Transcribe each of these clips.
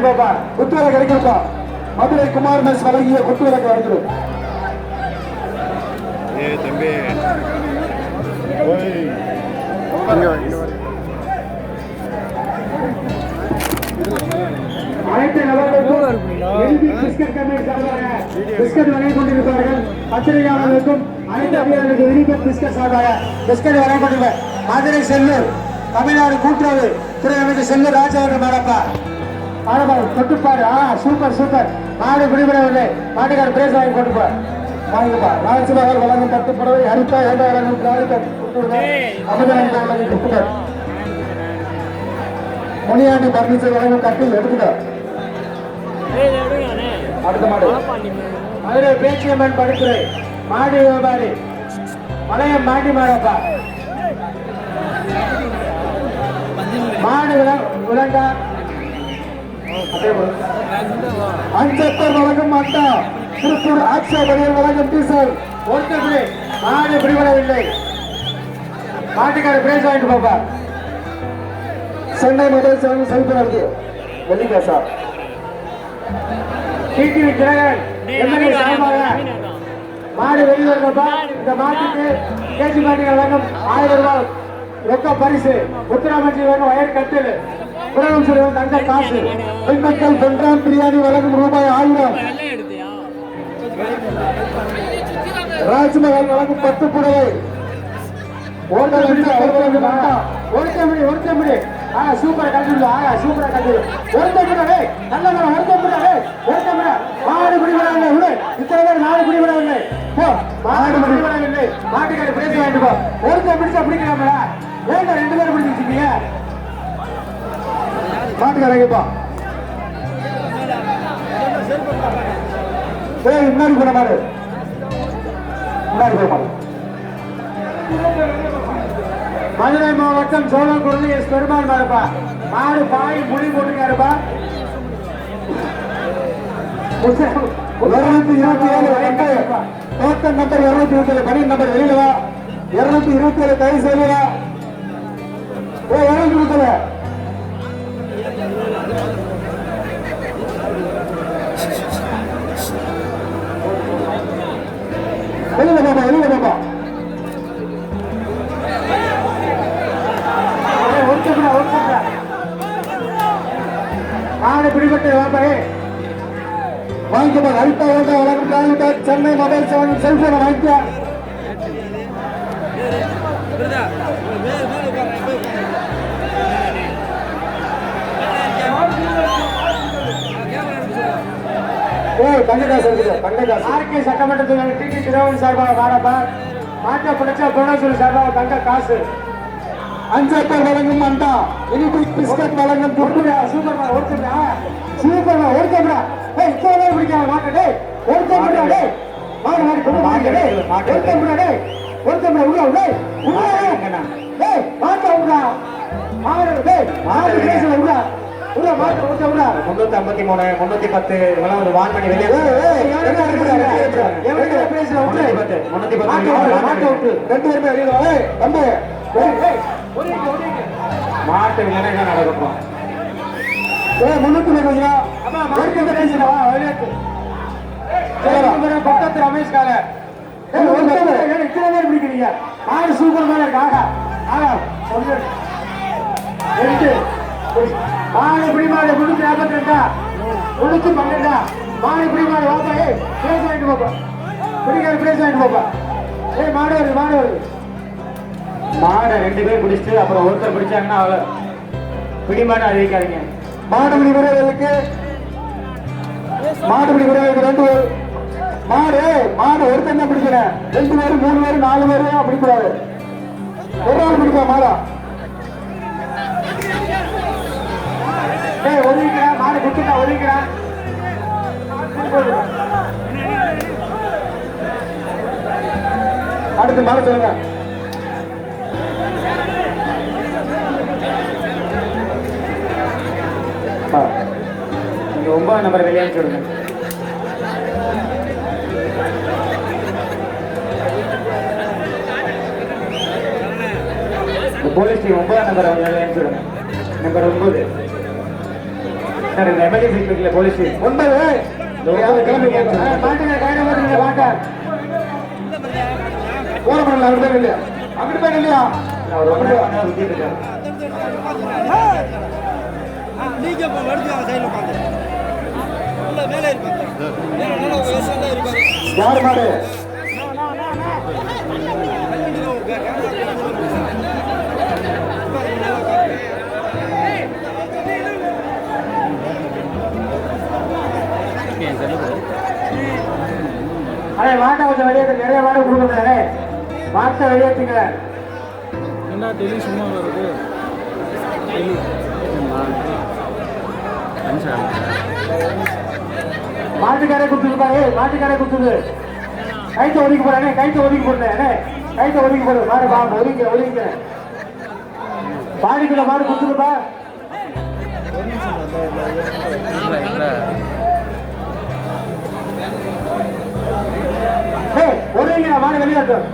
பாப்பா. குத்துவரை கிடைக்கிறப்பா. மதுரை குமார் மெஸ் வழங்கிய குத்துவரை கிடைக்கிறோம். தம்பி அனைத்து நபர்களுக்கும் பிஸ்கட் வழங்கிக் கொண்டிருப்பார்கள். பத்திரிகையாளர்களுக்கும் அனைத்து அதிகாரிகளுக்கும் யூனிபெட் பிஸ்கட் சார்பாக பிஸ்கட் வழங்கிக் கொண்டிருப்பார். மதுரை செல்லூர் தமிழ்நாடு கூட்டுறவு துறை அமைச்சர் செல்லூர் ராஜா அவர்கள் மாடப்பா. தொட்டுப்பாரு. Super super. மாடு பிடிபடவில்லை. மாட்டுக்கார் பிரேஸ் வாங்கி கொண்டுப்பார். வாங்கிப்பா. ராஜ்சபாவில் வழங்கும் 10 புடவை ஹரிதா ஏண்டா வழங்கும் அமிர்தம் முனியாண்டி பர்னிச்சர் வழங்கும் கட்டில் எடுத்துக்க. அடுத்த மாடு மதுரை பேச்சியம்மன் படுத்துறை மாடி வியாபாரி மலையம் மாடி மாடப்பா. மாடு விலங்கா அஞ்சத்தர் வழங்கும் அண்டா திருப்பூர் ஆட்சேபனையில் வழங்கும் டீசல் ஒருத்தர் மாடு பிடிபடவில்லை. மாட்டுக்கார பிரேஸ் வாங்கிட்டு பாப்பா. சென்னை முதல் செலுத்துறது வெள்ளிக்காசா டிடிவி தினகரன் எம்எல்ஏ சார்பாக மாடு வெளிவருங்கப்பா. இந்த மாட்டுக்கு கேஜி மாட்டுகள் வழங்கும் 1000 ரூபாய் ரொக்க பரிசு. முத்துராமஜி வழங்கும் வயர் கட்டில் புறவும் சொல்லுவோம் தங்க காசு. பெண்மக்கள் பென்றான் பிரியாணி வழங்கும் ரூபாய் 1000. ராஜ்மஹால் வழங்கும் 10 புடவை. சூப்பரா கட்டிடு. சூப்பரா கட்டிடு. ஒருத்தமிழே நல்ல ஒருத்தமிழே மாடு பிடிபடவில்லை. விடு இத்தனை பேர் மாடு பிடிபடவில்லை. மாடு பிடிபடவில்லை. மாட்டுக்காரி பேச வேண்டுமா? ஒருத்தர் பிடிச்சா பிடிக்கலாமடா. ஏங்க 2 பேரும் பிடிச்சிருக்கீங்க? மாட்டுக்காரங்கப்பா முன்னாடி போன மாடு. முன்னாடி போன மாடு. மதுரை மாவட்டம் சோழக்குடி எஸ் பெருமாள் மாடுப்பா. மாடு பாய் முடி போட்டுக்காருப்பா. 227 டோக்கன் நம்பர் 227 பணி நம்பர் வெளியிலவா. 227 கை செய்யலா. 227 வெளியில பாப்பா. வெளியில பாப்பா. மாடு பிடிபட்டு வாப்பாயே வாங்கிப்பா. ஹரிதா ஏண்டா வழங்கும் காலிபேட் சென்னை மொபைல் செல்போனை வாங்கிக்க. தங்ககாசு இருக்குது. தங்ககாசு ஆர்கே சட்டமன்றத்தில் டிடி திரவன் சார்பாக வாடப்பா. மாட்ட பிடிச்சா புவனேஸ்வரி சார்பாக தங்க காசு. அஞ்சப்பர் வழங்கும் அண்டா யூனிபிக் பிஸ்கட் வழங்கும் துப்புடா. சூப்பர்மா ஓடுறா. சூப்பர்மா ஓடுறா. இத்தனை பிடிக்காம மாட்டே ஓடுறா. டேய் மாடு மாடு கொண்டு மாட்டே ஓடுறா. டேய் ஓடுறா. உள்ள உள்ள உள்ள டேய் மாட்ட உள்ள மாடு. டேய் மாடு பேசல உள்ள உள்ள மாட்ட ஓடுறா. 353 310 இதெல்லாம் ஒரு வான்மணி வெளியே. எவனே பேசல உள்ள 310 மாட்ட விட்டு 2 பேரும் வெளியே வா. தம்பி ஏய் மாட்டு விளையாட நடக்கும். 300 அம்மா மாட்டு பேசுறா. விளையாட்டு பக்கத்து ரமேஷ் கால இத்தனை பேர் பிடிக்கிறீங்க. மாடு சூப்பர் மேல இருக்கு. மாடு பிடி மாடு 352 312 மாடு பிடி மாடு வாப்பா. பேச வாங்கிட்டு போப்பா. பிடிக்காது பேச வாங்கிட்டு போப்பா. மாடு வருது. மாடு வருது. மாடை 2 பேர் பிடிச்சிட்டு அப்புறம் ஒருத்தர் பிடிச்சாங்கன்னா அவ பிடிமாடு அறிவிக்காதீங்க. மாடுபிடி வீரர்களுக்கு 2 மாடு ஒருத்தன் தான் பிடிக்கிறேன். 2 பேரும் 3 பேரும் 4 பேரும் பிடிக்கூடாது. ஒரு ஆள் பிடிப்பா மாடா. ஒதுங்கிறேன். மாடு குத்துட்டா ஒதுங்கிறேன். அடுத்து மாடு சொல்லுங்க. நீங்க 9 நம்பர் வெளியே சொல்லுங்க. போலீஸ் 9 நம்பர் வெளியே சொல்லுங்க. நம்பர் 9 சார் இந்த எமர்ஜென்சி கிளிக்ல போலீஸ் 9 கிளம்பி மாட்டுங்க கையில போட்டுங்க மாட்டா போற பண்ணல அங்கிட்டு போய் இல்லையா அவர் ரொம்ப நேரம் சுத்திட்டு இருக்காரு நீங்க வருது சைடுல உட்கார்ந்து உள்ள மேலே இருப்பாங்க நல்லா வேசந்தா இருப்பாங்க யார் மாடு அண்ணே மாட்டை கொஞ்சம் வெளியேற்று நிறைய மாடு கொடுக்குறாரு மாட்டை வெளியேற்றுங்க என்ன டெய்லி சும்மா வருது டெய்லி மாட்டுக்காரே கொடுத்துருப்பாரு மாட்டுக்காரே கொடுத்துரு கைத்தை ஒதுக்கி போறானே கைத்தை ஒதுக்கி போடுறேன் கைத்தை ஒதுக்கி போடு மாடு பா ஒதுக்க பாடிக்குள்ள மாடு கொடுத்துருப்பா ஒதுங்க மாடு வெளியாட்டும்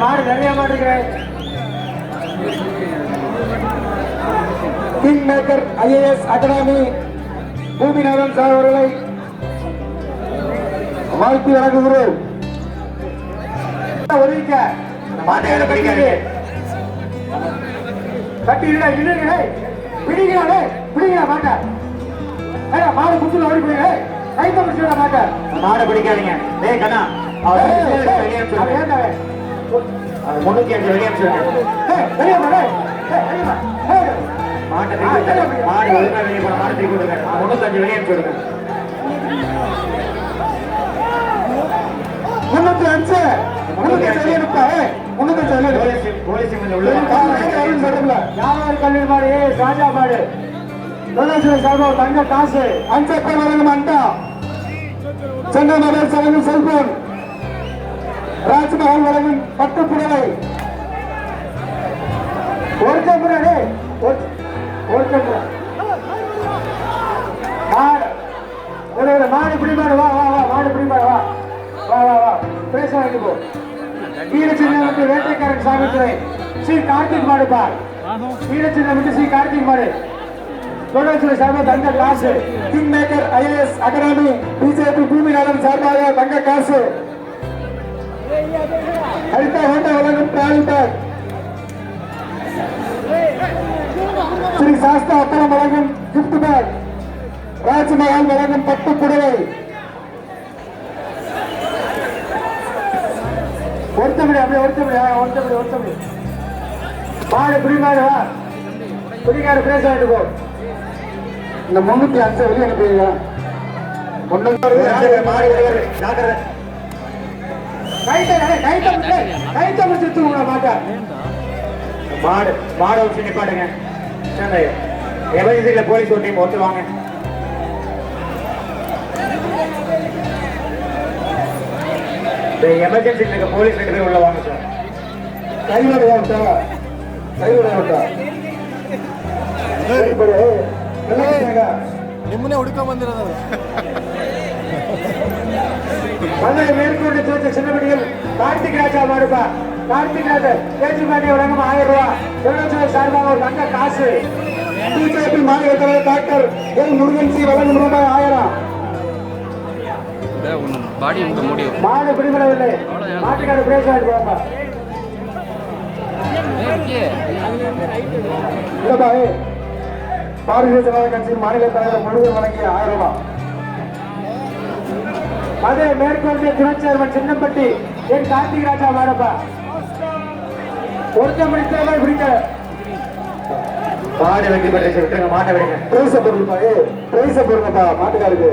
மாடு நிறைய மாடு இருக்கு king maker IAS academy Bhoominathan sir அவர்களை வாழ்த்து வழங்குகிறோம் ஒதுக்க மாட்டை பிடிக்காது கட்டி பிடிங்க மாட்டா மாடு குத்துல ஓடி போய் கைத்த முடிச்சு மாட்டா மாடை பிடிக்காதீங்க டேய் கண்ணா அவர் வெளியே முன்னுக்கு வெளியே மாட்டை மாடு ஒழுங்கா வெளியே போன மாடு தூக்கி விடுங்க 305 வெளியே சொல்லுங்க 305 போலீஸ் உள்ள கல்லூரி மாடு ராஜா மாடு தங்க காசு அஞ்சப்ப வழங்கும் அண்டா சென்னை மொபைல் வழங்கும் செல்போன் ராஜ்மஹால் வழங்கும் பட்டு புடவை மாடு பிடி மாடு வா வா வா மாடு பிடி மாடு வா வா வா வா பேச வாங்கி போ வீரச்சின்ன வந்து வேட்டைக்காரன் சாமித்துறை ஸ்ரீ கார்த்திக் மாடு பார் வீரச்சின்ன வந்து ஸ்ரீ கார்த்திக் மாடு தொடர்ச்சி சார்பாக தங்க காசு king maker IAS academy BJP Bhoominathan சார்பாக தங்க காசு ஹரிதா ஹோட்டா வழங்கும் டிராவல் பேக் ஸ்ரீ சாஸ்தா அப்பளம் வழங்கும் கிஃப்ட் பேக் ராஜ்மஹால் வழங்கும் பட்டு புடவை ஒருத்தபடி அப்படியே ஒருத்தபடி மாடு பிடிமாடு வா பிடிக்காடு பிரேச வாங்கிட்டு போ இந்த 305 வெளியே அனுப்பிடுங்க கைத்த முடிச்சு மாட்டா மாடை வச்சு நிப்பாட்டுங்க எமர்ஜென்சில போலீஸ் ஒரு டீம் ஒத்துவாங்க எமர்ஜென்சில இருக்க போலீஸ் 2 பேர் உள்ள வாங்க சார் கைவிட ನಿಮ್ಮನೆ ಹುಡುಕ ಬಂದಿರೋದು மதுரை மேற்கொண்டு தோற்ற சின்னபடியில் கார்த்திக் ராஜா மாடுப்பா கார்த்திக் ராஜா பேச்சுமாட்டி வழங்கும் 1000 ரூபாய் திருநெல்வேலி சார்பாக ஒரு தங்க காசு பிஜேபி மாநில தலைவர் டாக்டர் எல் முருகன் சி வழங்கும் ரூபாய் 1000 மாடு பிடிபடவில்லை மாட்டுக்காடு பிரேசாடு போப்பா இல்லப்பா பாரதிய ஜனதா கட்சி மாநில தலைவர் முருகன் வழங்கிய 1000 ரூபாய் மதுரை மேற்கொண்டு துணை சேர்மன் சின்னப்பட்டி என் கார்த்திக் ராஜா மாடப்பா ஒருத்த முடித்த பிடிக்க மாடு வெட்டி பற்றி விட்டுருங்க மாட்டை விடுங்க பிரைஸ பொருங்கப்பா மாட்டுக்காருக்கு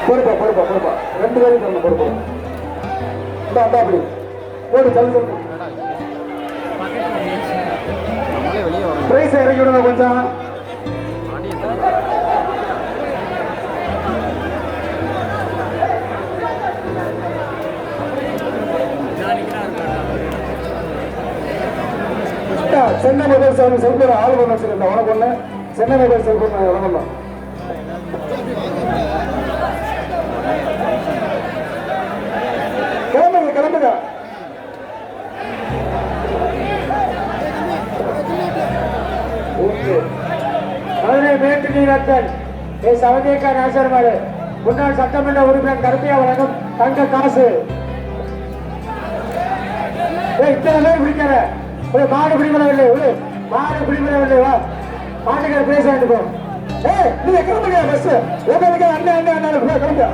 பொறுப்பா 2 பேரும் தரணும் பொறுப்பா இந்த அப்படி போடு சொல்லு பிரைஸ் இறக்கி விடுங்க கொஞ்சம் சென்னை மொபைல் செல்போன் ஆள் பண்ண வச்சிருந்தேன் உனக்கு ஒண்ணு சென்னை மொபைல் செல்போன் வழங்கலாம் கேப்டன் சவதேக்கா நாசர் மாடு முன்னாள் சட்டமன்ற உறுப்பினர் கருப்பையா வழங்கும் தங்க காசு. இத்தனை பேர் பிடிக்காத ஒரு மாடு பிடிபடவில்லை, ஒரு மாடு பிடிபடவில்லை. வா மாட்டுக்கிற பேச வேண்டும். நீங்க கிளம்புங்க பஸ் உங்களுக்கு அண்ணன் அண்ணன் அண்ணன் கிளம்புங்க.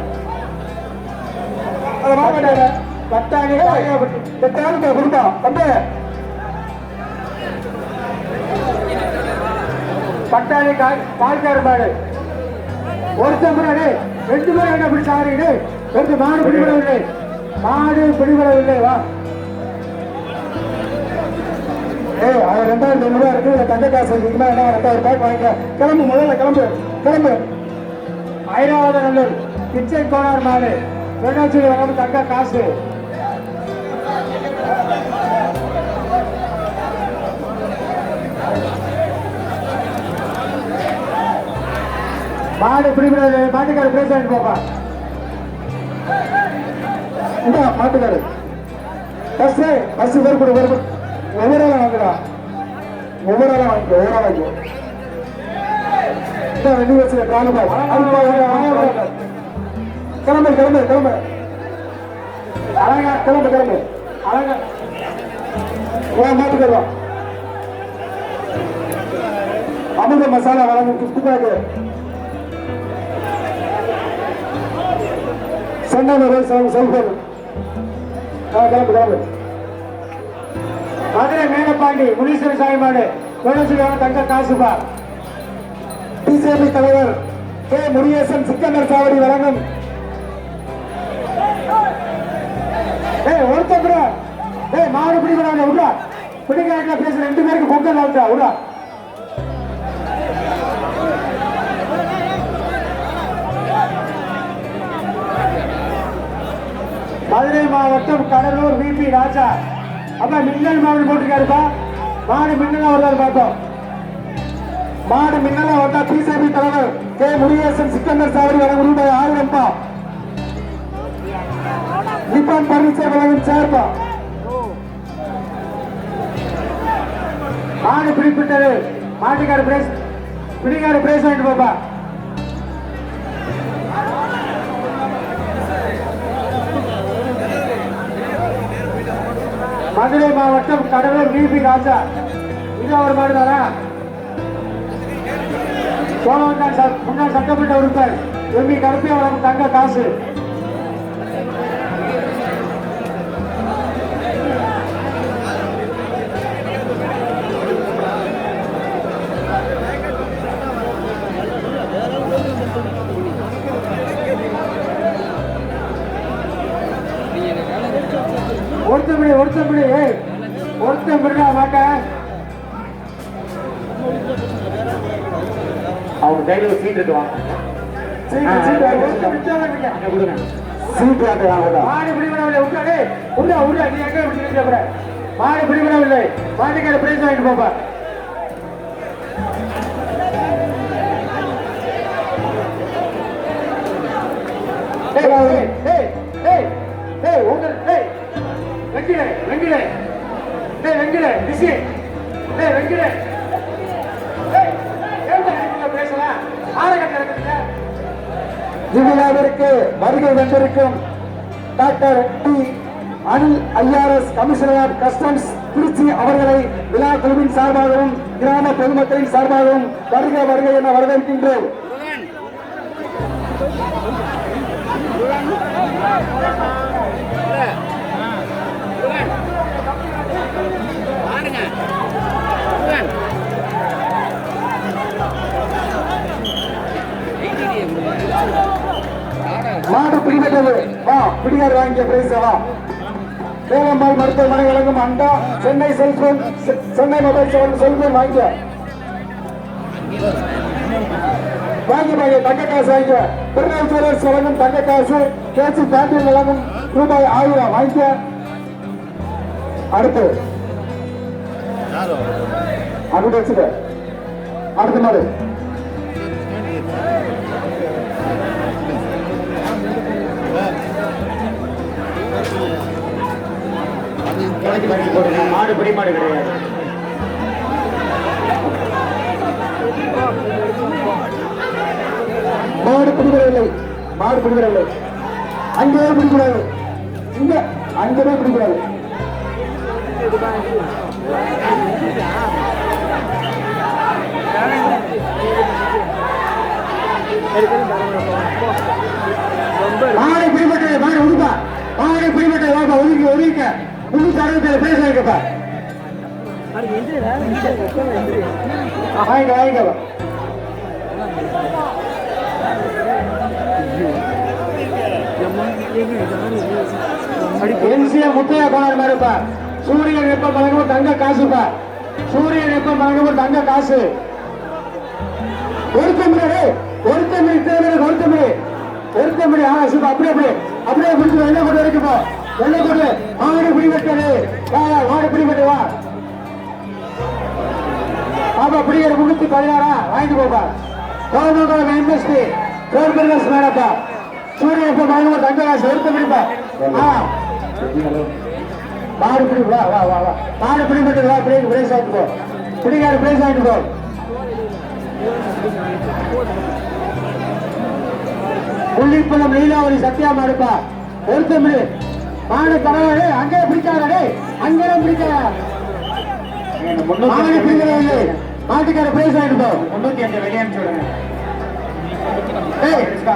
அதை மாட்டாங்க பத்தாணி குடும்பம் தம்பி பட்டாணி பால்கார மாடு ஒருத்தன் முன்னாடி 2 பேரும் என்ன பிடிச்ச ஆறீங்க. ஒரு மாடு பிடிபடவில்லை, மாடு பிடிபடவில்லை. வா 2500 இருக்கு. தங்க காசு என்ன 2000 பேக் வாங்கிக்க. கிளம்பு முதல்ல கிளம்பு கிளம்பு. ஐராவத நல்லூர் பிச்சை கோனார் மாடு வேணாச்சூரி வழங்கும் தங்க காசு. மாடு பிடிபடாது. மாட்டுக்காரு பேச போப்பா. இந்த மாட்டுக்காரு பஸ் பேர் கூட வரும். ஒவ்வொரு ஆளும் வாங்குறா, ஒவ்வொரு ஆளும் வாங்கிக்கோ, ஒவ்வொரு ஆள் வாங்கிக்கோ. ரெண்டு வயசுல கிளம்பு கிளம்பு கிளம்பு கிளம்பு. அழகா கிளம்பு கிளம்பு அழகா மாட்டுக்கா. அமுத மசாலா வழங்கும் கிஃப்ட்டுக்காக சென்னை செல்போன். கிளம்பு கிளம்பு. மதுரை மேலப்பாண்டி முனீஸ்வர சாமி மாடு தங்க காசுபா. பிஜேபி தலைவர் கே முருகேசன் சிக்கந்தர் சாவடி வழங்கும். ஒருத்தர் கூட மாடு பிடிக்கிறாங்க. விடா பிடிக்கிறாங்க பேச 2 பேருக்கு பொங்கல் வாழ்த்தா. விடா மதுரை மாவட்டம் கடலூர் விபி ராஜா அப்ப மின்னல் மாடு போட்டிருக்காருப்பா. மாடு மின்னலா வருதாரு பார்த்தோம். மாடு மின்னலா வந்தா பிஜேபி தலைவர் கே முருகேசன் சிக்கந்தர் சாவடி வழங்கும் ரூபாய் 1000. நிப்பான் பர்னிச்சர் வழங்கும் சேர்ப்பா. மாடு பிடிப்பிட்டது. மாட்டுக்காரு பிரேஸ் பிடிக்காரு பிரேஸ் வாங்கிட்டு போப்பா. மதுரை மாவட்டம் கடலூர் விபி ராஜா இது அவர் மாடுதாரா. சோழவந்தான் முன்னாள் சட்டமன்ற உறுப்பினர் எம்பி கருப்பையா வழங்கும் தங்க காசு. ஒருத்தன் விடா மாட்டேன். அவங்க கையில ஒரு சீட் இருக்கு. வாங்க மாடு பிடிபடவில்லை. உட்காரு உள்ள உள்ள. நீ எங்க பிடிக்கிற மாடு பிடிபடவில்லை. மாட்டுக்கார பிரைஸ் வாங்கிட்டு போப்பா. இவ்விழாவிற்கு வருகை வந்திருக்கும் doctor D Anil IRS commissioner of customs Trichy அவர்களை விழா குழுவின் சார்பாகவும் கிராம பொதுமக்களின் சார்பாகவும் வருகை வருகை என வரவேற்கின்றோம். மாடு பிடிபட்டது. வா பிடிகார் வாங்கிய பிரைஸ். வா வேலம்பாள் மருத்துவமனை வழங்கும் அண்டா Chennai cellphone Chennai mobile cellphone வாங்கிக்க தங்க காசு வாங்கிக்க. திருநாள் ஜுவல்லர்ஸ் வழங்கும் தங்க காசு. கேசி பேண்டில் வழங்கும் ரூபாய் 1000 வாங்கிக்க. அடுத்து அப்படி வச்சுக்க. அடுத்த மாடு மாடு பிடி மாடு கிடையாது. மாடு பிடிபடவில்லை, மாடு பிடிபடவில்லை. அங்கே பிடிக்கூடாது, இங்க அங்கேயே பிடிக்கூடாது. மாடு பிடிபட்டது, மாடு உடுப்பா, மாடு பிடிபட்டது, வாப்பா ஒதுக்கி ஒதுக்க 367 பேச வைக்கப்பா. வாங்க வாங்க. எம்சிஎம் முத்தையா கோணர் மாதிரிப்பா. சூரியன் வெப்பம் வழங்கும் தங்க காசுப்பா. சூரியன் வெப்பம் வழங்கும் தங்க காசு. ஒருத்தமிழ் ஒருத்தமிழ் தேர்தலுக்கு ஒருத்தமிழ் சுப்பா. அப்படியே அப்படியே அப்படியே பிடிச்சி வெள்ளை கொண்டு வரைக்கும் போ. வெள்ளை கொண்டு மாடு பிடிபட்டது. மாடு பிடிபட்டு வா பாப்பா. பிடிக்கிற 316 வாங்கிட்டு போப்பா. கோயம்புத்தூர் எம்எஸ்பி கோர்பர்ஸ் மேடப்பா. சூரியன் எப்ப வாங்க தங்க காசு ஒருத்தமிழ்ப்பா. மாடு பிடி வா வா வா வா. மாடு பிடிபட்டு வா. பிரைஸ் ஆகிட்டு போ. பிடிக்காத பிரைஸ் ஆகிட்டு போ. புள்ளிப்பழம் லீலாவரி சத்யா மாடுப்பா. ஒருத்தமிழ் மாடு பரவாயில்லை. அங்கே பிடிக்காதே, அங்கே பிடிக்காத மாடு பிடிக்கிறது. மாட்டுக்கார பிரைஸ் ஆகிட்டு போ. 305 வெளியேன்னு சொல்லுங்க.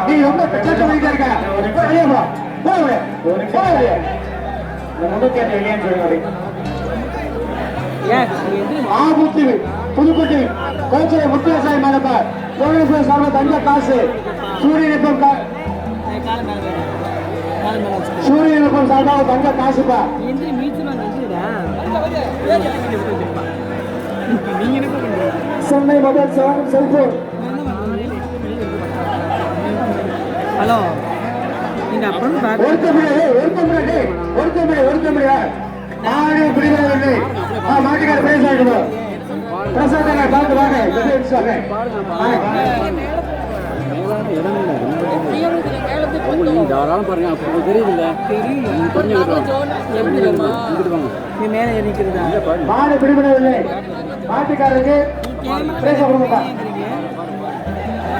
நீ ரொம்ப பிரச்சனை பண்ணிட்டு இருக்க. வெளியே போ. போக 305 வெளியேன்னு சொல்லுங்க. ஆபுத்தி புதுக்கோட்டை கோச்சரை முத்துசாமி மாடப்பா. கோவில்புரம் சார்ப தங்க காசு. சூரியன் சார்பாக தங்க காசுப்பா. Chennai mobile cellphone. ஹலோ நீங்க அப்புறம் ஒருத்தமிழ் மாடு பிடிபடவில்லை. மாட்டுக்கார பிரைஸ் ஆகிட்டு பிரசாதனை பார்த்து வாங்க. தாராளம் பாருங்க. அப்போ தெரியுதுல்ல, மேலே இருக்கிறதா மாடு பிடிபடவில்லை. மாட்டுக்காரருக்கு பிரைஸ் கொடுங்கப்பா.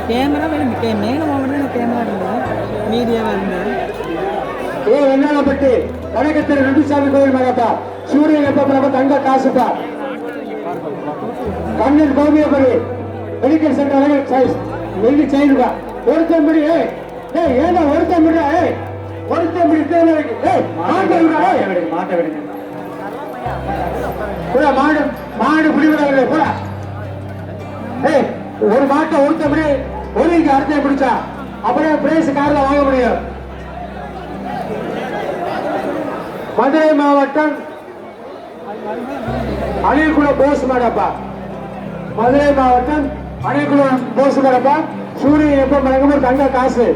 கேமரா மேலே போகிறது கேமரா இருந்தேன், மீடியாவாக இருந்தேன். வெள்ளாளப்பட்டி வடக்கத்திர நம்பிசாமி கோவில் மகப்பா. சூரியன் எப்ப தங்க காசுப்பா. கண்ணன் கோபியபடி மெடிக்கல் சென்டர் சைஸ் வெள்ளி செயின்பா. ஒருத்தம்படி ஏன்னா ஒருத்தம்படி மாட்டை விடுங்க. மாடு பிடிவிடவில்லை போல. ஒரு மாட்டை ஒருத்தம்படி ஒரு அர்த்தம் பிடிச்சா அப்படியே பிரைஸ் காரில் வாங்க முடியும். மதுரை மாவட்டம் அணில்குளம் போஸ் மாடப்பா. மதுரை மாவட்டம் அணில்குளம் போஸ் மாடப்பா. சூரியன் எப்ப வழங்கும் தங்க காசு.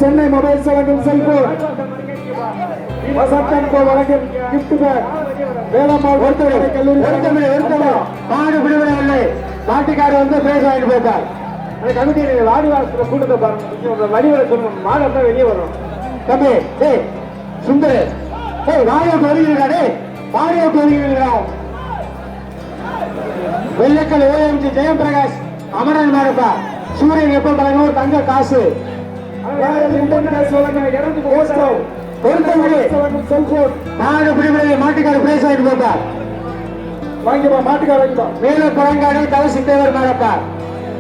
சென்னை மொபைல்ஸ் வழங்கும் செல்போன். வசந்தன் வழங்கும் கிஃப்ட் பேக். வேளம்மாள் கல்லூரி மாடு பிடிவிடவில்லை. மாட்டுக்காரர் வந்து பிரைஸ் வாங்கிட்டு போய்ப்பார். அந்த கமிட்டி வாடி வாசல கூட்டத்தை பாருங்க. வடிவலை சொல்லணும். மாடு தான் வெளியே வரும். தம்பி சுந்தர் வாரியோட்டு வருகிறீர்களா? வாரியோட்டு வருகிறீர்களா? வெள்ளக்கல் ஓஎம்ஜி ஜெயம் பிரகாஷ் அமரன் மாடுப்பா. சூரியன் எப்ப வழங்கும் தங்க காசு. மாடு பிடிவிடவில்லை. மாட்டுக்காரர் பிரைஸ் வாங்கிட்டு போய்ப்பார். வாங்கிப்பா மாட்டுக்காரர். மேல பழங்காடு தவசி தேவர் மாடப்பா.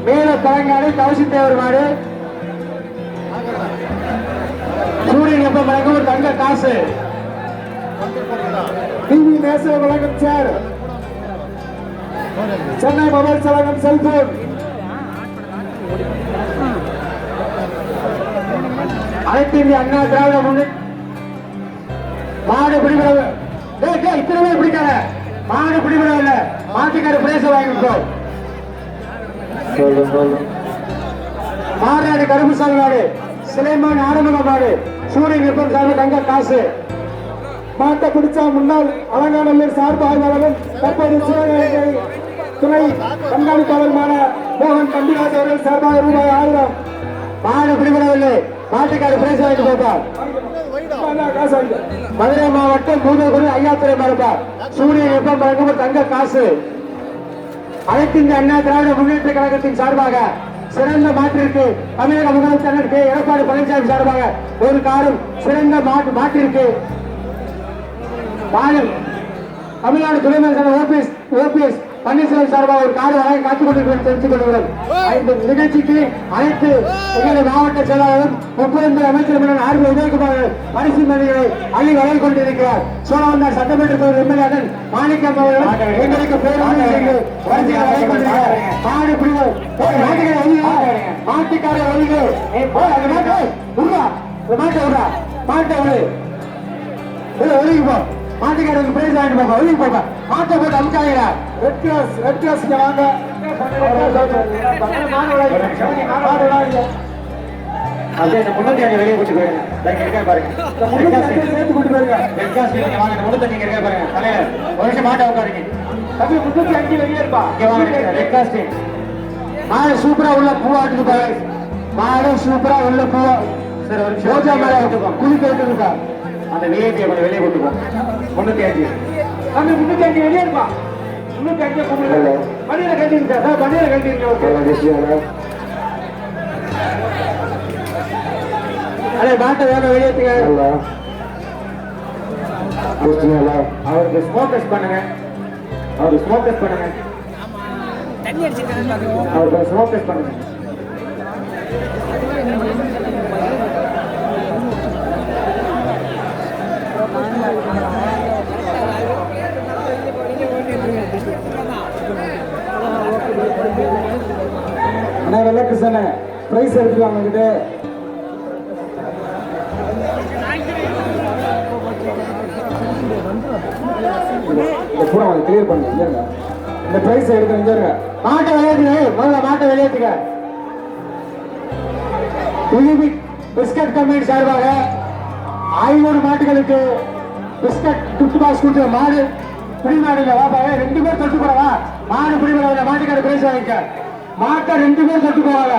மேல பழங்காடு தவசி தேவர் மாடு. சூரியன் எப்ப வழங்கும் தங்க காசு. டிவி நேச வழங்கும் சேர். சென்னை மொபைல் வழங்கும் செல்போன். அனைத்து இந்திய அண்ணா திராவிட முன்னேற்ற மாடு பிடிபட இத்தனை பேர் பிடிக்காத. மாடு பிடிபடவில்லை. மாட்டுக்கார பிரேச வாங்கிட்டோம். மாநாடு கருப்புசாமி மாடு. சிலைமான் ஆரம்ப மாடு. சூரியன் விற்பனை சார்பு தங்க காசு. மாட்டை பிடிச்சா முன்னாள் அலங்காநல்லூர் சார்பு ஆய்வாளரும் தற்போது சிவகங்கை துணை கண்காணிப்பாளருமான மோகன் தம்பிராஜ் அவர்கள் சார்பாக ரூபாய் 1000. மாடு பிடிபடவில்லை. மாட்டுக்கார பிரேச வாங்கிட்டு போப்பார். மதுரை மாவட்டம் பூதகுடி ஐயாத்துறை மறுப்பார். சூரியன் எப்ப வழங்கும் தங்க காசு. அனைத்து இந்திய அண்ணா திராவிட முன்னேற்ற கழகத்தின் சார்பாக சிறந்த மாட்டிற்கு தமிழக முதலமைச்சர் கே எடப்பாடி பழனிசாமி சார்பாக ஒரு காரும் சிறந்த மாட்டிற்கு தமிழ்நாடு துணை முதலமைச்சர் ஓபிஎஸ் பன்னீர்செல்வம் சார்பாக ஒரு காடு வழங்கி காத்துக் கொண்டிருக்கிறோம் தெரிவித்துக் கொள்கிறோம். இந்த நிகழ்ச்சிக்கு அனைத்து எங்களது மாவட்ட செயலாளரும் முப்பது அமைச்சர் ஆர்வ உதயகுமார் பரிசு மணிகளை அள்ளி வழங்கிக் கொண்டிருக்கிறார். சோழவந்தார் சட்டமன்ற தொகுதி எம்எல்ஏ மாணிக்கம் அவர்கள் எங்களுக்கு மாட்டுக்கார ஒழுங்கு ஒழுங்கி போ மாட்டுக்காரருக்கு பிரைஸ் வாங்கிட்டு போங்க ஒழுங்கி போங்க மாட்டை போட்டு அமுக்காதீங்க. ரெட் கிளாஸ் வாங்க அப்படியே இந்த முன்னூத்தி அஞ்சு வெளியே கூட்டு போயிருங்க. இருக்க பாருங்க சேர்த்து கூட்டு போயிருங்க. ரெட் காசு நீங்க வாங்க முன்னூத்தி இருக்க பாருங்க தலைவர் ஒரு நிமிஷம் மாட்டை உட்காருங்க. தம்பி 305 வெளியே இருப்பா. இங்க வாங்க ரெட் காசு மாடு சூப்பரா உள்ள பூவாட்டுக்கு பாரு. மாடு சூப்பரா உள்ள பூவா சார் ஒரு ரோஜா மேல குளிக்க இருக்கா. அந்த விஐபி வெளியே கூட்டு போ 305 தம்பி 305 வெளியே இருப்பா. 305 மணியில கட்டிருங்க சார் மணியில கட்டிருங்க. அதே மாட்டை வேணும் வெளியேற்றுங்க. அவருக்கு ஸ்மோக் டெஸ்ட் பண்ணுங்க. அவருக்கு ஸ்மோக் டெஸ்ட் பண்ணுங்க. அவருக்கு ஸ்மோக் டெஸ்ட் பண்ணுங்க. அண்ணா வெள்ள கிருஷ்ண பிரைஸ் எடுத்துக்கலாம் கிட்ட பூரா கிளியர் பண்ணுங்க. இந்த பிரைஸ் எடுக்க மாட்டை வெளியேற்றுங்க. முதல்ல மாட்டை வெளியேற்றுங்க. பிஸ்கட் கம்பெனி சார்பாக 500 மாட்டுகளுக்கு பிஸ்கட் கிஃப்ட் பாக்ஸ் கொடுத்த மாடு பிடிமாடுங்க. வாப்பா 2 பேர் தொட்டு போறவா மாடு பிடிமாட மாட்டுக்கார பிரைஸ் வாங்கிக்க. மாட்டை 2 பேர் தொட்டு போவாங்க.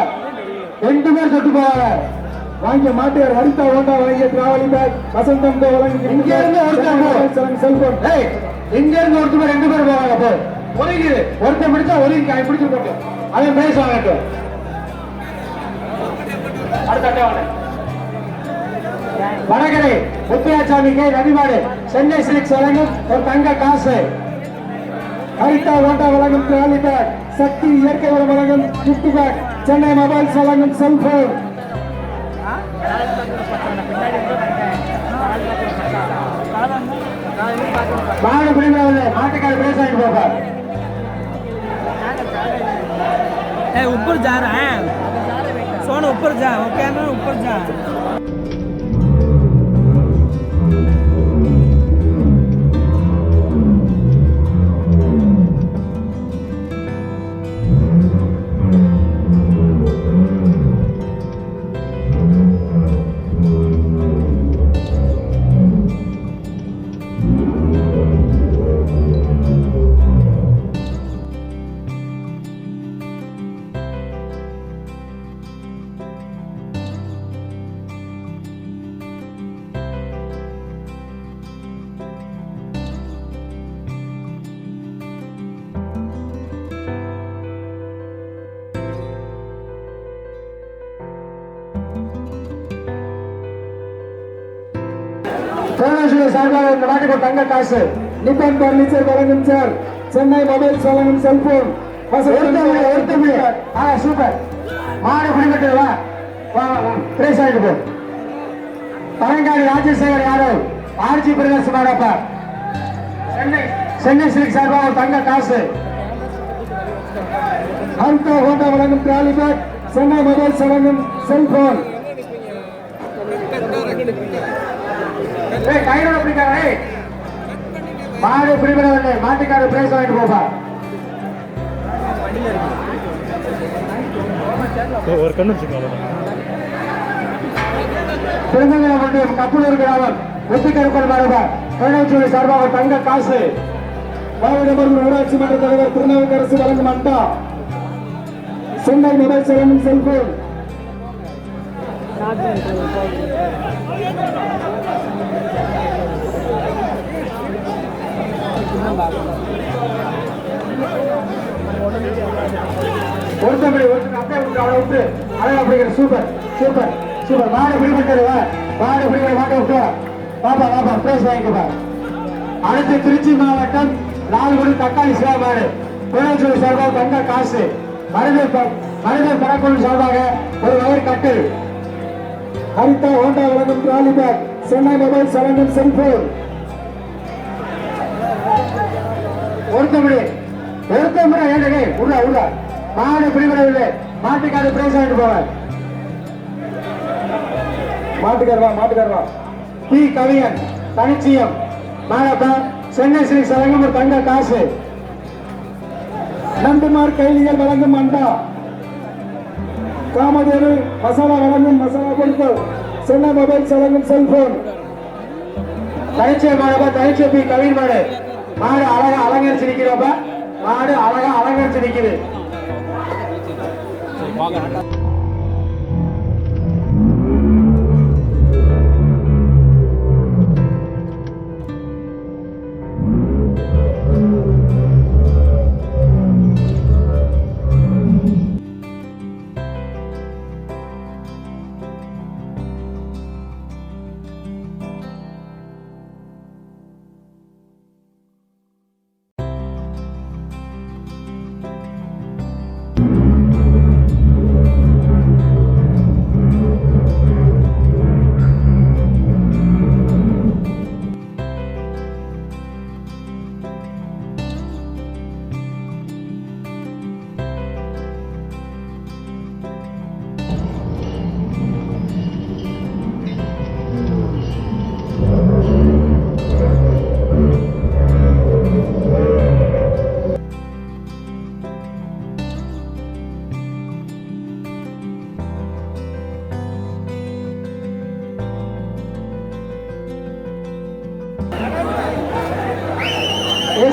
2 பேர் தொட்டு போவாங்க. வாங்கிய மாட்டுக்கார ஹரிதா ஓண்டா வாங்கிய டிராவலிங் பேக் வசந்தம் வழங்கி இங்க இருந்து ஒருத்தர் செல்போன் இங்க இருந்து ஒருத்தர் 2 பேர் போவாங்க. போ ஒதுங்கி ஒருத்தர் பிடிச்சா ஒதுங்கி பிடிச்சு போட்டு அதை பிரைஸ் வாங்கட்டும். அடுத்த வடகரை முத்தியாச்சாமிக்கு ரவிமாடு சென்னை சில்க்ஸ் வழங்கும் ஒரு தங்க காசு. ஹரிதா ஓட்டா வழங்கும் டிராலி பேக். சக்தி இயற்கை வளம் வழங்கும் கிஃப்ட் பேக். சென்னை மொபைல்ஸ் வழங்கும் செல்போன். மாடு பிடிமாவில் மாட்டுக்கார பிரைஸ் வாங்கிட்டு போப்பா. ऊपर जा रहा है सोन ऊपर जा वो कैमरा ऊपर जा. சார்பாக இந்த நாட்டுக்கு தங்க காசு. நிப்பான் பர்னிச்சர் வழங்கும் சார். சென்னை மொபைல்ஸ் வழங்கும் செல்போன். சூப்பர் மாடு குடிமட்டு வா பிரைஸ் ஆகிட்டு போ. பழங்காடி ராஜசேகர் யாதவ் ஆர்ஜி பிரதேச மாடப்பா சென்னை சில்க் சார்பாக தங்க காசு. ஹரிதா ஹோண்டா வழங்கும் டிராலி பேக். சென்னை மொபைல்ஸ் வழங்கும் செல்போன். கைரோட பிடிக்காத மாடு பிடிபடவில்லை. மாட்டுக்கார பிரைஸ் வாங்கிட்டு போப்பா. ஒரு கண்ணு திருமங்கலம் கப்பலூர் கிராமம் வெற்றிக்கருப்பல் மாறுபா கருணாச்சூரி சார்பாக தங்க காசு. ஊராட்சி மன்ற தலைவர் திருநாவுக்கரசு வழங்கும் அண்டா. சென்னை மொபைல்ஸ் வழங்கும் செல்போன். ஒருத்தபடி அப்படியே விட்டு அழகா பிடிக்கிற சூப்பர் சூப்பர் சூப்பர் மாடு பிடிபட்டது மாடு பிடிக்கிற மாட்டை விட்டு பாப்பா பாப்பா பிரைஸ் வாங்கிக்கப்பா அடுத்து திருச்சி மாவட்டம் லால்குடி தக்காளி சிவா மாடு புலச்சூர் சார்பாக தங்க காசு மருதூர் பறக்கொழு சார்பாக ஒரு வயர் கட்டு ஹரிதா ஹோண்டா வழங்கும் ட்ராலி பேக் சென்னை மொபைல் வழங்கும் செல்போன் ஒருத்தமுடி ஏண்டே உள்ள மாடு பிடிபடவில்லை மாட்டுக்காரு பிரைஸ் வாங்கிட்டு போவார் மாட்டுக்கார் வா பி கவியன் தனிச்சியம் மாடப்பா சென்னை ஸ்ரீ சலங்கம் ஒரு தங்க காசு நண்டுமார் கைலிகள் வழங்கும் மண்டா காமதேனு மசாலா வழங்கும் மசாலா பொருட்கள் சென்னை மொபைல் வழங்கும் செல்போன் தனிச்சியம் மாடப்பா தனிச்சியம் பி கவியன் மாடு மாடு அழகா அலங்கரிச்சு நிக்கிறப்ப மாடு அழகா அலங்கரிச்சு நிக்குது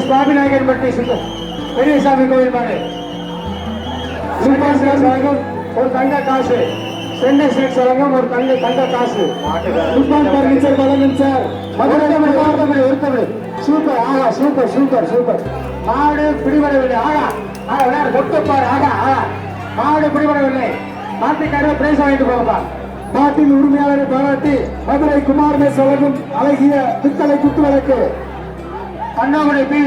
சுவாமிநாயகன்பட்டி பெரியசாமி கோவில் மாடு சலங்கம் ஒரு தங்க காசு சென்னை ஸ்டேட் சலங்கம் ஒரு தங்க காசு பர்னிச்சர் வழங்கும் சார் ஒருத்தமிழ் சூப்பர் ஆகா சூப்பர் மாடு பிடிபடவில்லை ஆகா கொட்டுப்பாரு ஆகா மாடு பிடிபடவில்லை மாட்டுக்காரர் பிரைஸ் வாங்கிட்டு போகப்பா மாட்டின் உரிமையாளரை பாராட்டி மதுரை குமாரமே வழங்கும் அழகிய பித்தளை குத்து வழக்கு அண்ணாமலை பி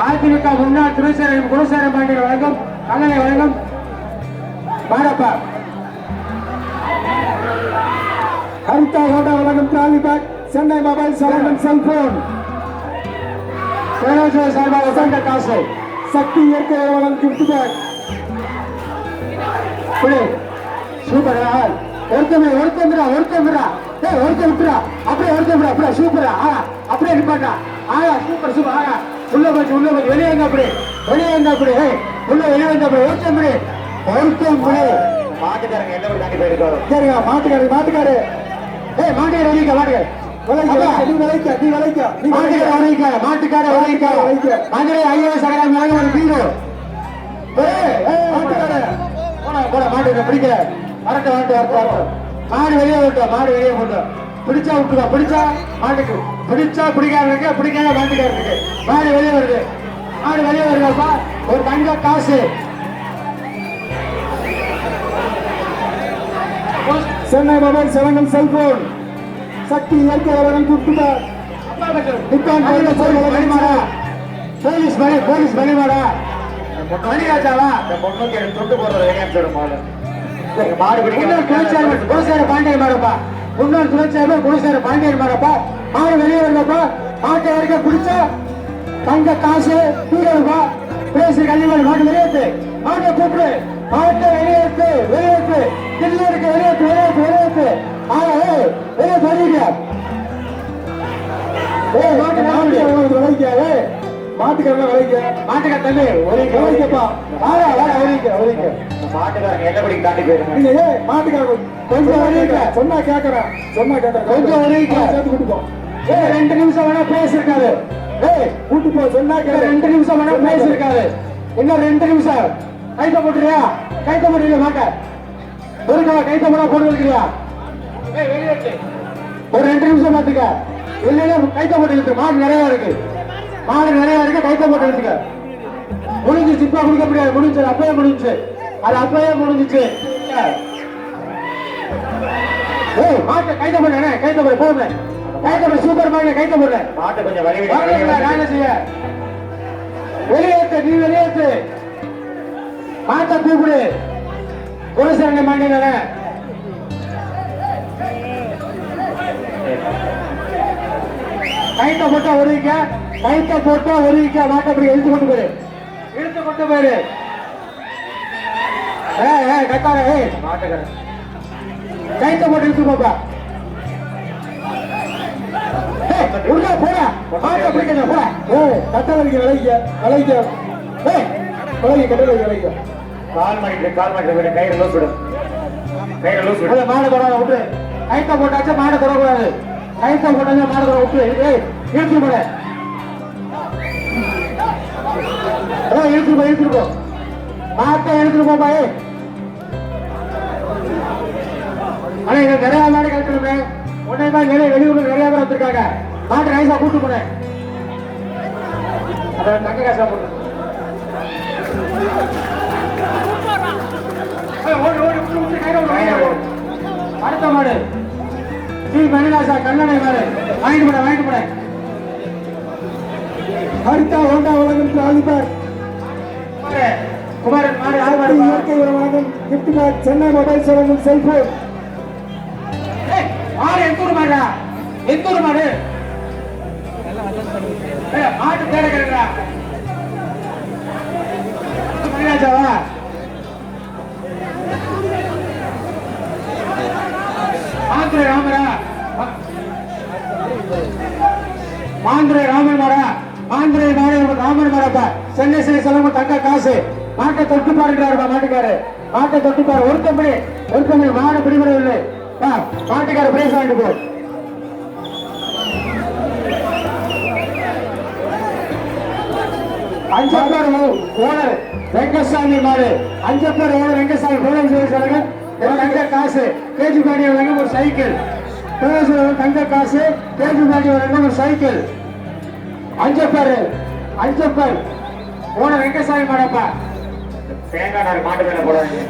அதிமுக முன்னாள் குலசேகரன் பாண்டியன் வழங்கும் கல்லணை வழங்கும் மாடப்பா ஹரிதா ஹோண்டா வழங்கும் ட்ராலி பேக் சென்னை மொபைல் வழங்கும் செல்போன் சார்பாக சங்க காசு சக்தி இயற்கை வழங்கும் கிஃப்ட் பேக் சூப்பர் ஒருத்தமிழா விட்டுறா அப்படியே சூப்பரா அப்படியே நிப்பாட்டா சூப்பர் உள்ள போச்சு வெளியே இருந்தா அப்படி உள்ள வெளியே இருந்தா அப்படி ஒருத்தமிழ் மாட்டுக்காரங்க என்ன தாண்டி போயிருக்காரு சரிங்க மாட்டுக்காரு மதுரை ஐஏஎஸ் அகாடமி ஒரு பீரோ மாட்டு பிடிக்கல மாடு வெளியே விட்டோம் பிடிச்சா விட்டுருவா பிடிச்சா மாட்டுக்கு பிடிச்சா பிடிக்காத மாட்டுக்காரருக்கு மாடு வெளியே வருதுப்பா ஒரு தங்க காசு சென்னை மொபைல் வழங்கும் செல்போன் சக்தி இயற்கை வழங்கும் குட்டுமார் போலீஸ் பலிமாடா மணிராஜாவா பொண்ணுக்கு தொட்டு போறது வெளியே மாடு குலசேகர பாண்டியன் மாடப்பா முன்னாள் துணைச்சேர்மன் குலசேகர பாண்டியன் மாடப்பா மாடு வெளியே வரப்பா மாட்டை வரைக்கும் பிடிச்சா தங்க காசு தூரப்பா பேசி கல்விமணி மாட்டு வெளியேற்று மாட்டை கூப்பிடு மாட்டை வெளியேற்று தில்லியருக்கு வெளியேற்று மாட்டுக்காரங்க மாட்டுக்கார தம்பி ஒலிக்கப்பா மாட்டுக்காரங்க என்ன படி தாண்டி போயிருங்க மாட்டுக்காரங்க கொஞ்சம் சொன்னா கேட்கறேன் கொஞ்சம் சேர்த்து கூட்டு போ 2 நிமிஷம் வேணா பேசிருக்காரு கூட்டு போ சொன்னா 2 நிமிஷம் வேணா பேசிருக்காரு இன்னும் 2 நிமிஷம் கைத்த போட்டுறியா மாட்ட ஒருக்கா கைத்த போனா போட்டு வைக்கிறியா ஒரு 2 நிமிஷம் மாத்துக்க இல்லைன்னா கைத்த போட்டு இருக்கு மாடு நிறைய இருக்கு கைத்த போட்டு இருக்கு முடிஞ்சிச்சு, இப்ப கொடுக்க முடியாது, முடிஞ்சு அப்பவே முடிஞ்சு, அது அப்பவே முடிஞ்சிச்சு. ஏய் மாட்ட கைத்த போடுறேன், கைத்த போடு போடுறேன், கைத்த போடு, சூப்பர் மாடு கைத்த போடுறேன். மாட்டை கொஞ்சம் வழி விடு, நான் என்ன செய்ய? வெளியேற்று, நீ வெளியேற்று, மாட்ட கூப்பிடு, குலசேகரன் மாட்டேங்க. கைத்த போட்டா வருவிக்க, கைத்த போட்டா வருவிக்க, மாட்ட அப்படி இழுத்து கொண்டு போயிரு, இழுத்து கொண்டு போயிரு. கத்தார மாட்டுக்காரன் கைத்த போட்டு இழுத்து போப்பா. உள்ள போடா, மாட்ட பிடிக்க போடா. கத்தாரிக்க விளைக்க விளைக்க, விளைக்க கட்டளை விளைக்க. கால் மாட்டிட்டு விடு, கயிறு லூஸ் விடு, கயிறு லூஸ் விடு. மாடு தொடர விட்டு, கைத்த போட்டாச்சா மாடு தொடக்கூடாது, கைத்த போட்டாச்சா மாடு தொட விட்டு. இழுத்து போட, இழுத்துட்டு போ, இழுத்துட்டு போ, மாட்டை இழுத்துட்டு போப்பா. ஆனா இங்க நிறைய மாடு கழிக்கணுமே, உடனே தான் நிறைய வெளியூர்ல நிறைய பேர் வந்திருக்காங்க. மாட்டு நைசா கூட்டு போனேன், அத தங்க காசா போட்டு ஓடி ஓடி விட்டு விட்டு கையில ஓடு. அடுத்த மாடு ஸ்ரீ மணிலாசா கண்ணனை மாடு, வாங்கிட்டு போட, வாங்கிட்டு போட. அடுத்த ஹோண்டா உலகம் ஆதிபர் குமாரன் மாடு, ஆறு இயற்கை உலகம் கிஃப்ட் கார்டு, சென்னை மொபைல் உலகம் செல்போன். மாடு எந்தூர் மாடா, எந்தூர் மாடு, மாட்டு தேட கிடைக்கிறா மணிலாசாவா? மாந்திரை ராமரா, மாந்திரை ராமன் மாடா, மாந்திரை மாடு ராமன் மாடப்பா. சென்னை சிலை செலவு தங்க காசு. மாட்டை தொட்டு பாருங்கிறாருப்பா மாட்டுக்காரு, மாட்டை தொட்டு பாரு. ஒருத்தம்படி மாடு பிடிபடவில்லை, மாட்டுக்கார பிரைஸ் வாங்கிட்டு போ. அஞ்சப்பேர் ஓனர் வெங்கசாமி மாடு, அஞ்சப்பேர் ஓனர் வெங்கசாமி போலீஸ் சொல்லுங்க. தங்க காசு கேஜி பாடி வழங்க ஒரு சைக்கிள், தங்க காசு கேஜி பாடி வழங்க ஒரு சைக்கிள். அஞ்சப்பேர் ஓனர் வெங்கசாமி மாடப்பா. தேங்காய் நாள் மாட்டு மேல போடாதீங்க,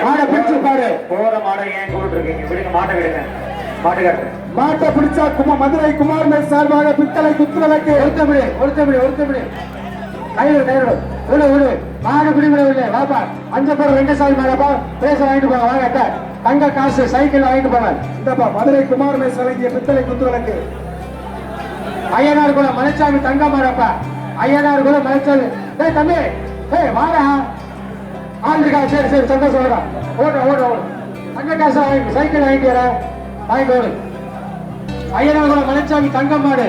மாடை பிடிச்சு பாரு. போற மாடை ஏன் கூப்பிட்டு இருக்கீங்க, விடுங்க, மாட்டை விடுங்க. மாட்டுக்காரர் மாட்டை பிடிச்சா மதுரை குமார் சார்பாக பித்தளை குத்துவதற்கு ஒருத்தபடி கைவிடு விடு மாடு பிடிவிடவில்லை. வாப்பா அஞ்சப்பேர் வெங்கசாமி மாடப்பா, பேச வாங்கிட்டு போங்க. வாங்க தங்க காசு சைக்கிள் வாங்கிட்டு போங்க. இந்தப்பா மதுரை குமார் வழங்கிய பித்தளை குத்துவதற்கு. ஐயனார் குலம் மலைச்சாமி தங்க மாடப்பா, ஐயனார் குலம் மலைச்சாமி. தம்பி வாடா, ஆள் இருக்கா? சரி சந்தோஷம், ஓட தங்க காசு வாங்கி சைக்கிள் வாங்கிட்டு வர, வாங்கிட்டு ஓடு. ஐயனார் மலைச்சாமி தங்க மாடு,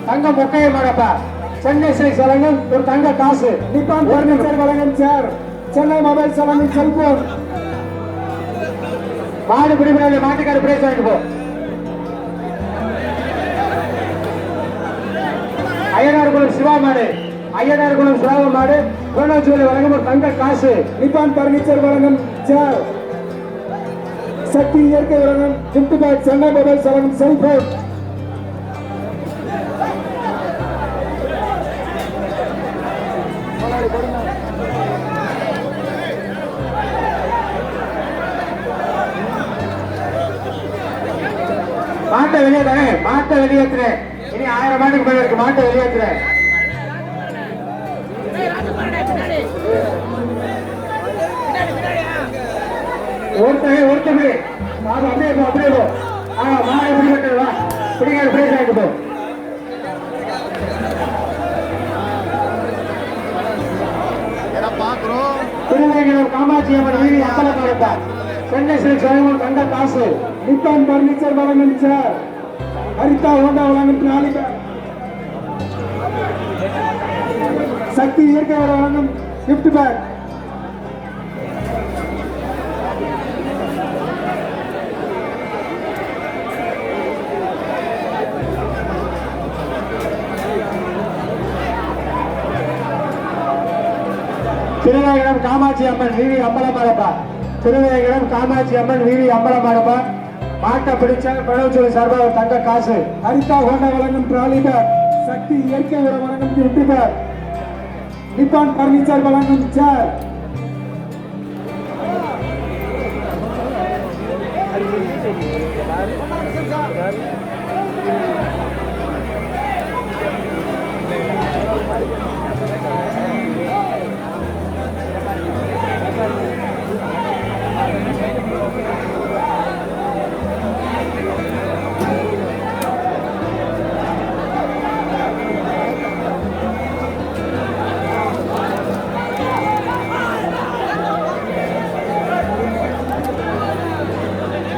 தங்க மொக்கைய மாடப்பா. சென்னை சிலை வழங்கும் ஒரு தங்க காசு. நிப்பான் பர்னிச்சர் வழங்கும் சேர், சென்னை மொபைல் வழங்கும் செல்போன். மாடு பிடிபடாத, மாட்டுக்கார பிரைஸ் வாங்கிட்டு போ. ஐயனார் குலம் சிவா மாடு, ஐயனார் குலம் சிவா மாடு, கோணாச்சூரில் வழங்கும் ஒரு தங்க காசு. நிப்பான் பர்னிச்சர் வழங்கும் சேர், சக்தி இயற்கை வழங்கும் கிஃப்ட் கார்டு, சென்னை மொபைல் வழங்கும் செல்போன். மாட்டை வெளியேற்றுறேன், மாட்டை வெளியேற்றுறேன். இனி 1000 மாட்டுக்கு மேல இருக்கு, மாட்டை வெளியேற்றுறேன். ஒருத்தமே அப்படியே போ. மாடை பிடிக்கிட்டு வா, பிடிக்காது பிரைஸ் ஆகிட்டு போ. திருவேங்கடம் காமாட்சி அம்மன் வீதி அப்பளம் நடப்பா. சென்னை சில்க் வழங்கும் தங்க காசு. நிப்பான் பர்னிச்சர் வழங்கும் சார், ஹரிதா ஹோண்டா வழங்கும் நாளிகா, சக்தி இயற்கை வழங்கும் கிஃப்ட் பேக். திருவேங்கடம் காமாட்சி அம்மன் வீதி அம்பலமாடப்பா, திருவேங்கடம் காமாட்சி அம்மன் வீதி அம்பலமாடப்பா. மாட்டை பிடிச்ச பழவச்சொலி சார்பாக தங்க காசு. ஹரிதா ஹோண்டா வழங்கும் டிராலி பேக், சக்தி இயற்கை உரம் வழங்கும் யூடியூபர் நிப்பான் பர்னிச்சர் வழங்கும் சேர்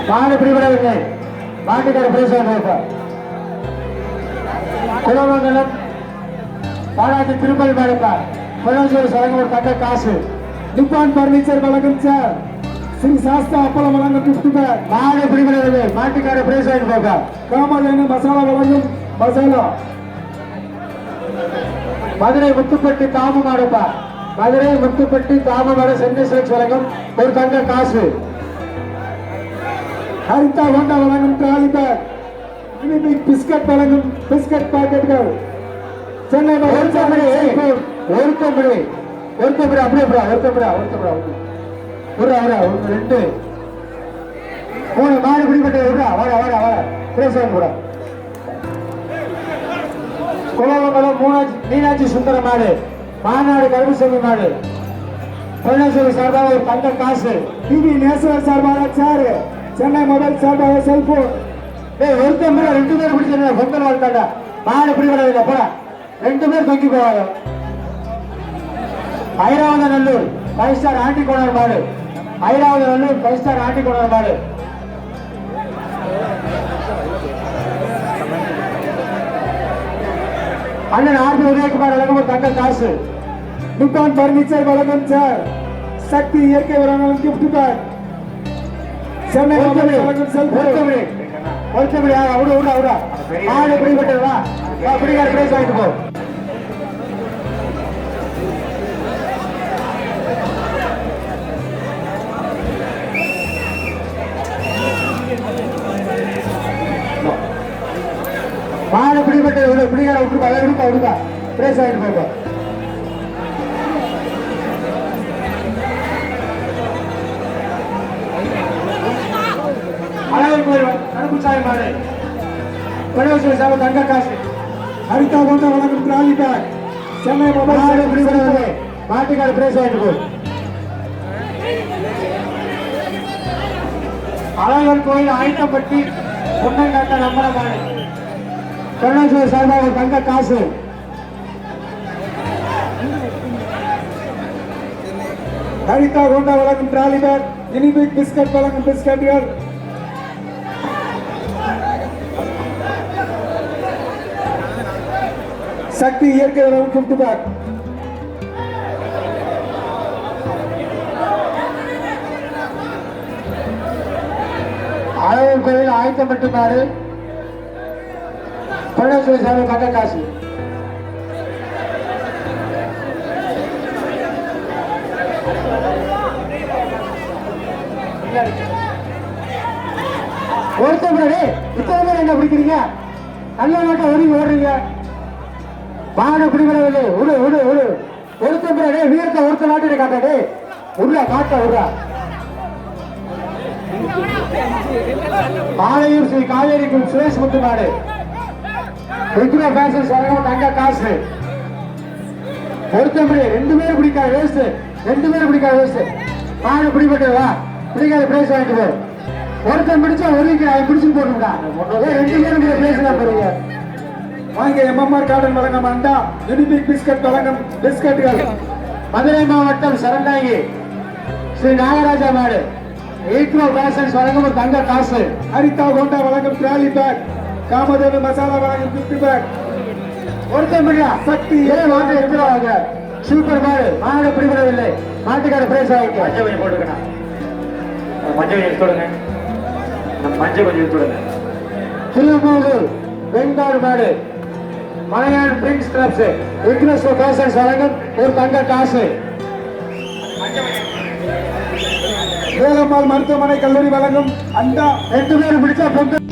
மாடு பிடிபடவில்லை. மாட்டுக்கார பேசுவாங்க. குலமங்கலம் பாராட்டு திருப்பதி மாடுப்பார் குலசூர் சரங்க ஒரு தங்க காசு. நிப்பான் பர்னிச்சர் வழங்கும் சேர் ஸ்ரீ சாஸ்தா அப்பளம் வழங்கும் gift bag. மாடு பிடிபடவில்லை. மாட்டுக்கார பேசுவாங்க போக காமதேனு மசாலா வழங்கும் மசாலா. மதுரை முத்துப்பட்டி தாம மாடுப்பார் மதுரை முத்துப்பட்டி தாம மாடு சென்னை சிலக்ஸ் வழங்கும் ஒரு தங்க காசு. ஹரிதா ஹோண்டா வழங்கும் ட்ராலி பேக். யூனிபிக் பிஸ்கட் வழங்கும் பிஸ்கட் பாக்கெட்டுகள். சென்னை ஒருத்தப்படி ஒருத்தப்படி ஒருத்தப்படி அப்படியே ஒருத்தப்படா ஒரு ரெண்டு மூணு மாடு பிடிப்பட்டு விடா வாட பேசுவாங்க கூட. குலமங்கலம் மீனாட்சி சுந்தர மாடு மாநாடு கருப்புசாமி மாடு பொன்னேஸ்வரி சார்பாக ஒரு தங்க காசு. டிவி நேசர் சார்பாக சேர். சென்னை மொபைல் சார்பாக செல்போன். ஒருத்தன் ரெண்டு பேர் பிடிச்ச பொங்கல் வாழ்த்தாண்டா மாடு பிடிபடவில்லை போட ரெண்டு பேர் தொங்கி போவாங்க. ஐராவதநல்லூர் 5 ஸ்டார் ஆண்டி கோணர் மாடு ஐராவதநல்லூர் 5 ஸ்டார் ஆண்டி கோணர் மாடு. அண்ணன் ஆர்பி உதயகுமார் வழங்கும் ஒரு தங்க காசு. நிப்பான் பர்னிச்சர் வழங்கும் சேர். சக்தி இயற்கை உரம் gift bag. சென்னை மொபைல் வழங்கும் செல்போன். ஒருத்தபடி அவரா மாடு பிடிபட்டதா பிடிக்காத பிரைஸ் வாங்கிட்டு போ. மாடு பிடிபட்டது பிடிக்காத விட்டுருக்கா பிரைஸ் வாங்கிட்டு போங்க. அழகர் கோயில் கருப்புசாமி மாடு பொன்னேஸ்வரி சார்பாக தங்க காசு. ஹரிதா ஹோண்டா வழங்கும் ட்ராலி பேக். சென்னை மொபைல் மாடு பிடிபடவில்லை. மாட்டுக்கார பிரைஸ் வாங்கிட்டு போ. அழகர் கோயில் ஆயத்தப்பட்டி பொன்னங்காட்ட நம்பர மாடு பொன்னேஸ்வரி சார்பாக ஒரு தங்க காசு. ஹரிதா ஹோண்டா வழங்கும் ட்ராலி பேக். யூனிபிக் பிஸ்கட் வழங்கும் பிஸ்கட்டுகள். சக்தி இயற்கை உரம் gift bag. அழகர் கோயில் ஆயத்தப்பட்டு மாடு பொன்னேஸ்வரி சார்பாக தங்க காசு. ஒருத்தப்படி இத்தனை பேர் என்ன பிடிக்கிறீங்க? நல்ல நாட்டை ஒதுங்கி ஓடுறீங்க. மாடு பிடிபடவில்லை. ஒருத்தப்படி வீரத்தை ஒருத்த நாட்டை காட்டாடே காட்ட ஆலையூர் ஸ்ரீ காவேரிக்கும் சுரேஷ் முத்து மாடு ருத்ரா ஃபேஷன்ஸ் வழங்கும் தங்க காசு. ஒருத்தப்படி ரெண்டு பேரும் பிடிக்காத வேஸ்ட் மாடு பிடிபட்டதா பிடிக்காத பிரைஸ் வாங்கிட்டு போ. ஒருத்தன் பிடிச்சா பிடிச்சுட்டு போட்டுடா. ரெண்டு பேரும் பிரைஸ் போறீங்க. வாங்க எம்எம்ஆர் கார்டன் வழங்கும் அண்டா. யூனிபிக் பிஸ்கட் வழங்கும் பிஸ்கட்டுகள். மதுரை மாவட்டம் சரண்டாங்கி ஸ்ரீ நாகராஜா மாடு ஈக்வோ ஃபேஷன்ஸ் வழங்கும் ஒரு தங்க காசு. ஹரிதா ஹோண்டா வழங்கும் ட்ராலி பேக். காமதேனு மசாலா வழங்கும் gift bag. ஒருத்தன் பிடியா சக்தி மாட்டு எடுத்துருவாங்க. சூப்பர் மாடு பிடிபடவில்லை. மாட்டுக்கார பிரைஸ் வாங்கிக்க. மஞ்சள் கொஞ்சம் போட்டுக்கண்ணா. மஞ்சள் எடுத்து விடுங்க. மஞ்சள் கொஞ்சம் எடுத்து விடுங்க. திருமூலூர் வெங்காடு மாடு மலையாள பிரின்ஸ் கிளப்ஸ் விக்னஸ் ஃபேஷன்ஸ் வழங்கும் ஒரு தங்க காசு. வேலம்மாள் மருத்துவமனை கல்லூரி வழங்கும் அண்டா. ரெண்டு பேரும் பிடிச்சா பொங்கல்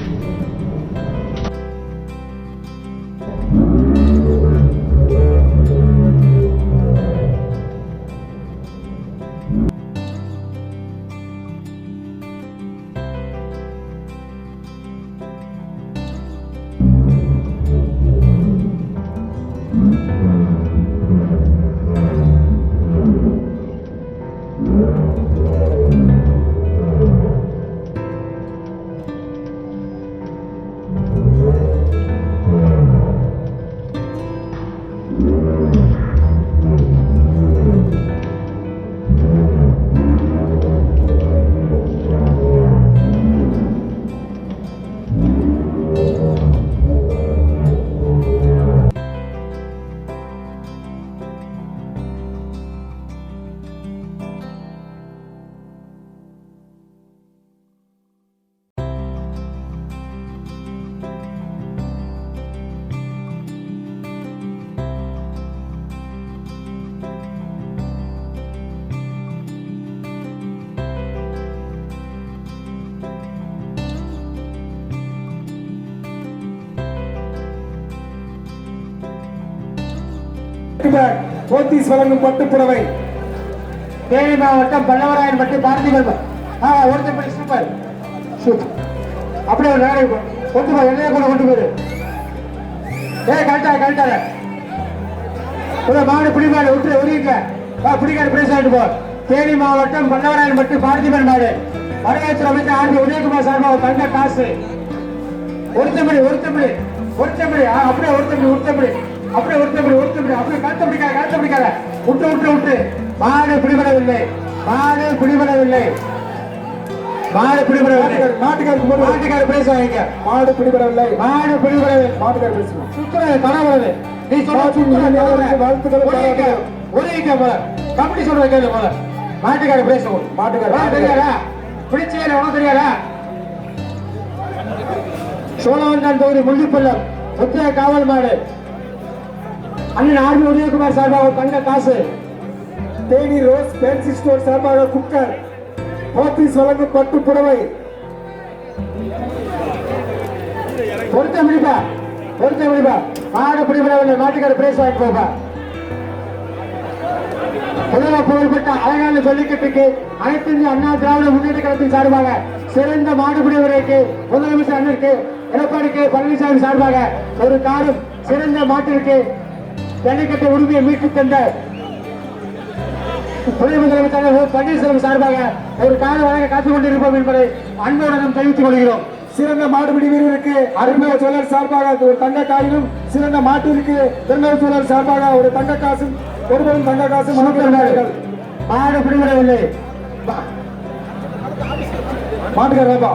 பேக் போத்தீஸ் வழங்கும் பட்டுப்புடவை தேனி மாவட்டம் பல்லவராயன் மட்டும் பார்த்திபன் ஒருத்தப்படி சூப்பர் சூப்பர் அப்படியே ஒரு வேலை கொண்டு போய் என்னைய கூட கொண்டு போயிரு கரெக்டாக மாடு பிடிமாடு விட்டு ஒதுக்க பிடிக்காத பிரைஸ் ஆகிட்டு போ தேனி மாவட்டம் பல்லவராயன் மட்டும் பார்த்திபன் மாடு வரவேற்று அமைச்சர் ஆர்பி உதயகுமார் சார்பாக தங்க காசு ஒருத்தப்படி அப்படியே ஒருத்தப்படி அப்படியே கழுத்த பிடிக்காத விட்டு மாடு பிடிபடவில்லை மாட்டுக்கார பிரைஸ் வாங்கிக்க மாடு பிடிபடவில்லை மாட்டுக்கார பேச சுத்துறது பரவாயில்லை நீ சொல்ல வாழ்த்துக்கள் ஒதுக்க போல கம்பெனி சொல்ற கேள்வி போல மாட்டுக்கார பிரைஸ் மாட்டுக்கார தெரியாதா பிடிச்சே உனக்கு தெரியாதா சோழவந்தான் தொகுதி முள்ளிப்பள்ளம் முத்திய காவல் மாடு அண்ணன் ஆர்மி உதயகுமார் சார்பாக தங்க காசு தேனி ரோஸ் ஃபேன்சி ஸ்டோர் சார்பாக குக்கர் போத்தீஸ் வழங்கும் பட்டு புடவை பொருத்த முடிப்பா மாடு பிடிபடவில்லை மாட்டுக்கார பிரைஸ் வாங்கி போப்பா உலக புகழ்பெற்ற அழகான ஜல்லிக்கட்டுக்கு அனைத்து இந்திய அண்ணா திராவிட முன்னேற்ற கழகத்தின் சார்பாக சிறந்த மாடுபிடி வீரருக்கு முதலமைச்சர் அண்ணனுக்கு எடப்பாடி கே பழனிசாமி சார்பாக ஒரு காரும் சிறந்த மாட்டிற்கு ஜல்லிக்கட்டு உரிமையை மீட்டுத் தந்த துணை முதலமைச்சர் பன்னீர்செல்வம் சார்பாக ஒரு கார் வழங்க காத்துக் கொண்டிருப்போம் என்பதை அன்புடன் தெரிவித்துக் கொள்கிறோம். சிறந்த மாடுபிடி வீரருக்கு அருமைய சோழர் சார்பாக ஒரு தங்க காயிலும் சிறந்த மாட்டிற்கு திருநெல் சோழர் சார்பாக ஒரு தங்க காசும் ஒருவரும் தங்க காசும் மாடு பிடிபடவில்லை மாட்டுக்காரப்பா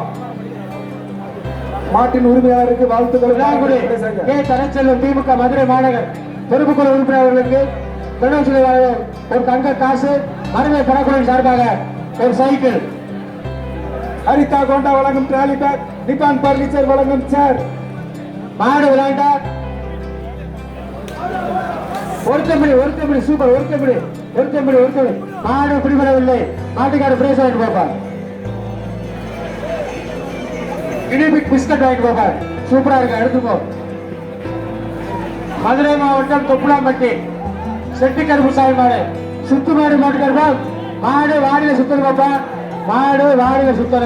மாட்டின் உரிமையாளருக்கு வாழ்த்துக்கள். தனச்செல்வம் திமுக மதுரை மாநகர் பொறுப்புக்குழு உறுப்பினர் அவர்களுக்கு ஒரு தங்க காசு மருமை படக்குழு சார்பாக ஒரு சைக்கிள். ஹரிதா கோண்டா வழங்கும் டிராலி பேக் நிப்பான் பர்னிச்சர் வழங்கும் சேர். மாடு விளையாண்டா ஒருத்தபடி சூப்பர் ஒருத்தபடி மாடு பிடிபடவில்லை மாட்டுக்கார பிரைஸ் வாங்கிட்டு போப்பா கினிபிக் பிஸ்கட் வாங்கிட்டு போப்பா சூப்பரா இருக்கு எடுத்துக்கோ. மதுரை மாவட்டம் தொப்புளாம்பட்டி செட்டிக்கருப்பு சாமி மாடு சுத்து மாடு மாட்டுக்காரப்பா மாடு வாடியில சுத்தது பாப்பா மாடு வாடியில சுத்தன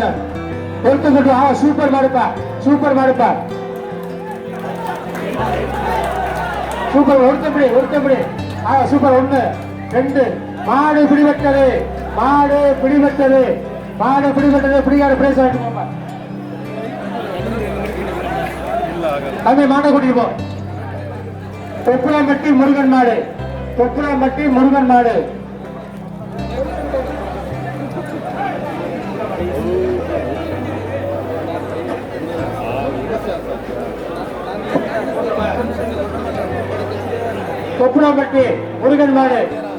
ஒருத்தர் சூப்பர் மாடுப்பா சூப்பர் ஒருத்தபடி சூப்பர் 1 2 மாடு பிடிபட்டது பிடிக்காத பிரைஸ் வாங்கிட்டு போப்பா தம்பி மாட்டை கூட்டிட்டு போ. தொப்புளாம்பட்டி முருகன் மாடு தொப்புளாம்பட்டி முருகன் மாடு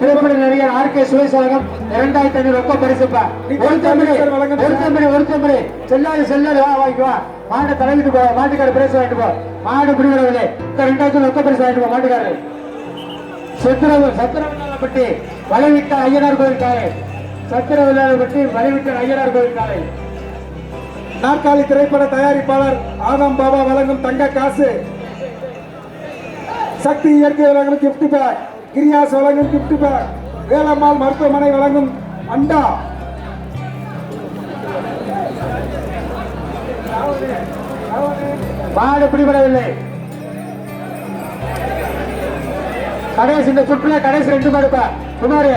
திரைப்பட நடிகர் ஆர் கே சுரேஷ் வழங்கும் 2500 ரொக்க பரிசுப்பா. ஒருத்தம்படி செல்லாது வாங்கிக்குவா மாட்டை தலைவிட்டு போ மாட்டுக்கார பிரைஸ் வாங்கிட்டு போ மாடு பிடிவிடவில்லை 2000 ரொக்க பரிசு வாங்கிட்டு போ மாட்டுக்காரர். சத்திரவில்லாதப்பட்டி வலைவிட்ட ஐயனார் கோயில் காலை நாற்காலி திரைப்பட தயாரிப்பாளர் ஆதம் பாபா வழங்கும் தங்க காசு. சக்தி இயற்கை வழங்கும் கிஃப்ட் பேக். கிரியாஸ் வழங்கும் கிஃப்ட் பேக். வேலம்மாள் மருத்துவமனை வழங்கும் அண்டா. மாடு பிடிபடவில்லை கடைசி இந்த சுற்றுல கடைசி 2 மாடுப்பா குமாரு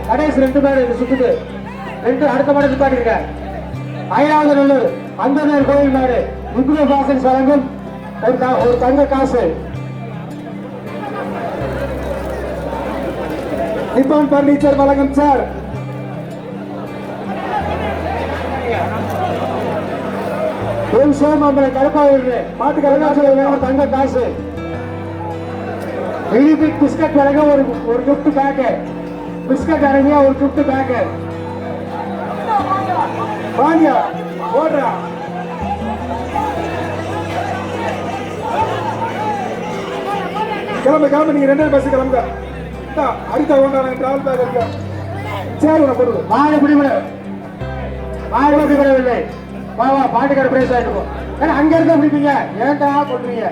கடைசி 2 மாடு இந்த சுற்றுக்கு 2 அடுத்த மாடு நிப்பாட்டிருக்க. 5வது நல்லூர் அந்தனர் கோயில் மாடு முக்குல பாசன் வழங்கும் ஒரு தங்க காசு. நிப்பான் பர்னிச்சர் வழங்கும் சார். கருப்பாவூர் மாட்டுக்கு தங்க காசு. யூனிபிக் பிஸ்கட் வழங்க ஒரு கிஃப்ட் பேக். பிஸ்கட் அடங்கிய ஒரு கிஃப்ட் பேக். பாண்டியா ஓடுறா கிளம்பு நீங்க 2 பஸ் கிளம்புங்க. அடுத்த ஒன்றா டிராவல் பேக் இருக்கு. சரி உன போடுங்க. மாடு பிடிபடவில்லை வா பாட்டுக்கார பிரைஸ் ஆயிட்டு போ. அங்க இருந்தா பிடிப்பீங்க ஏன்டா போடுறீங்க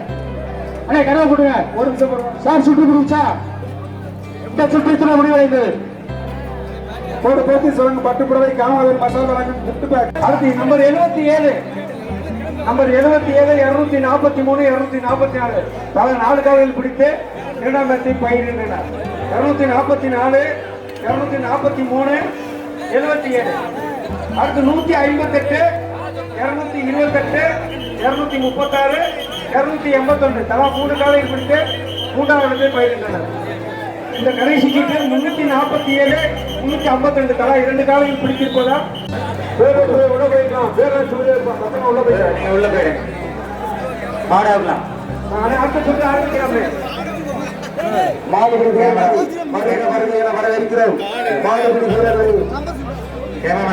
அண்ணே கனவு போடுங்க. ஒரு நிமிஷம் போடுங்க சார். சுட்டு முடிச்சா இந்த சுற்றுச்சூழல் முடிவடைந்தது. போடு போத்தி சொல்லுங்க. பட்டுப்புடவை காமராஜர் மசாலா வழங்கும் gift bag. அடுத்து நம்பர் 77 நம்பர் 77 243 244 தலா 4 காலையில் பிடித்து இரண்டாம் இடத்தை பயிரின்றனர். 244 243 77. அடுத்து 158 228 236 281 தலா 3 காலையில் பிடித்து மூன்றாம் இடத்தை பயிரின்றனர். இந்த கடைசி சீட்டு 347 352 தலா 2 காலையில் பிடித்திருப்பதா உள்ள போயிடலாம். வேற சொல்லி பசங்க உள்ள போயிடலாம். நீங்க உள்ள போயிடுங்க. மாடு ஆகலாம். அடுத்த சுற்று ஆரம்பிக்கிறாங்க. மாடுபிடி வீரர்கள் வரவேற்கிறோம். மாடுபிடி வீரர்கள்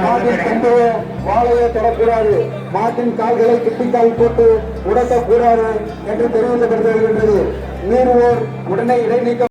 மாட்டின் கண்டையை வாழையை தொடக்கூடாது, மாட்டின் கால்களை கிட்டிக்கால் போட்டு உடக்கக்கூடாது என்று தெரிவிக்கப்படுகிறது. மீறுவோர் உடனே இடைநீக்கம்